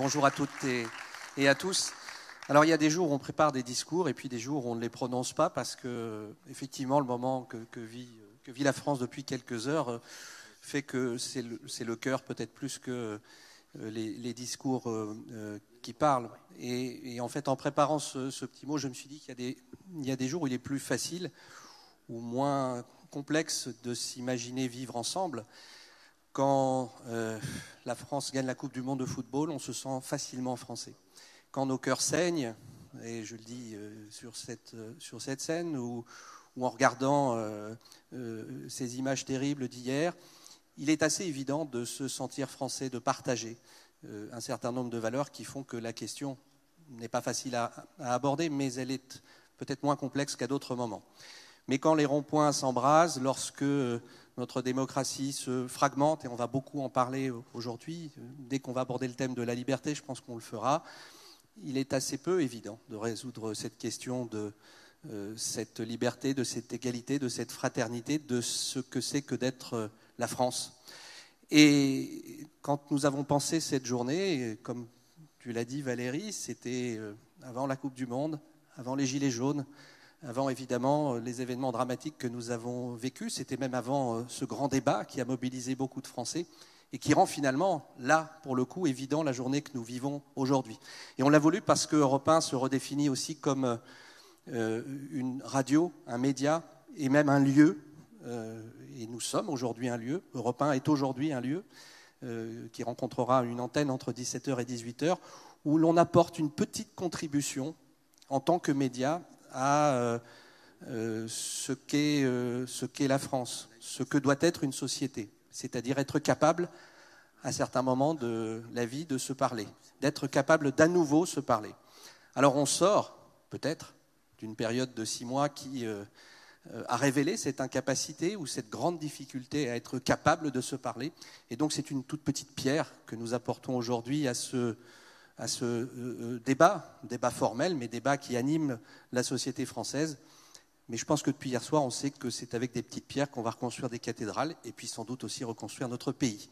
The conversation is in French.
Bonjour à toutes et à tous. Alors il y a des jours où on prépare des discours et puis des jours où on ne les prononce pas parce que effectivement le moment que vit la France depuis quelques heures fait que c'est le cœur peut-être plus que les discours qui parlent. Et en fait en préparant ce petit mot, je me suis dit qu'il y a des jours où il est plus facile ou moins complexe de s'imaginer vivre ensemble. Quand la France gagne la Coupe du Monde de football, on se sent facilement français. Quand nos cœurs saignent, et je le dis sur cette scène, ou en regardant ces images terribles d'hier, il est assez évident de se sentir français, de partager un certain nombre de valeurs qui font que la question n'est pas facile à aborder, mais elle est peut-être moins complexe qu'à d'autres moments. Mais quand les ronds-points s'embrasent, lorsque notre démocratie se fragmente, et on va beaucoup en parler aujourd'hui, dès qu'on va aborder le thème de la liberté, je pense qu'on le fera, il est assez peu évident de résoudre cette question de cette liberté, de cette égalité, de cette fraternité, de ce que c'est que d'être la France. Et quand nous avons pensé cette journée, comme tu l'as dit Valérie, c'était avant la Coupe du Monde, avant les Gilets jaunes, avant évidemment les événements dramatiques que nous avons vécus, c'était même avant ce grand débat qui a mobilisé beaucoup de Français et qui rend finalement, là, pour le coup, évident la journée que nous vivons aujourd'hui. Et on l'a voulu parce que Europe 1 se redéfinit aussi comme une radio, un média et même un lieu. Et nous sommes aujourd'hui un lieu. Europe 1 est aujourd'hui un lieu qui rencontrera une antenne entre 17h et 18h où l'on apporte une petite contribution en tant que média à ce qu'est la France, ce que doit être une société, c'est-à-dire être capable, à certains moments de la vie, de se parler, d'être capable d'à nouveau se parler. Alors on sort, peut-être, d'une période de 6 mois qui a révélé cette incapacité ou cette grande difficulté à être capable de se parler. Et donc c'est une toute petite pierre que nous apportons aujourd'hui à ce débat formel, mais débat qui anime la société française. Mais je pense que depuis hier soir, on sait que c'est avec des petites pierres qu'on va reconstruire des cathédrales et puis sans doute aussi reconstruire notre pays.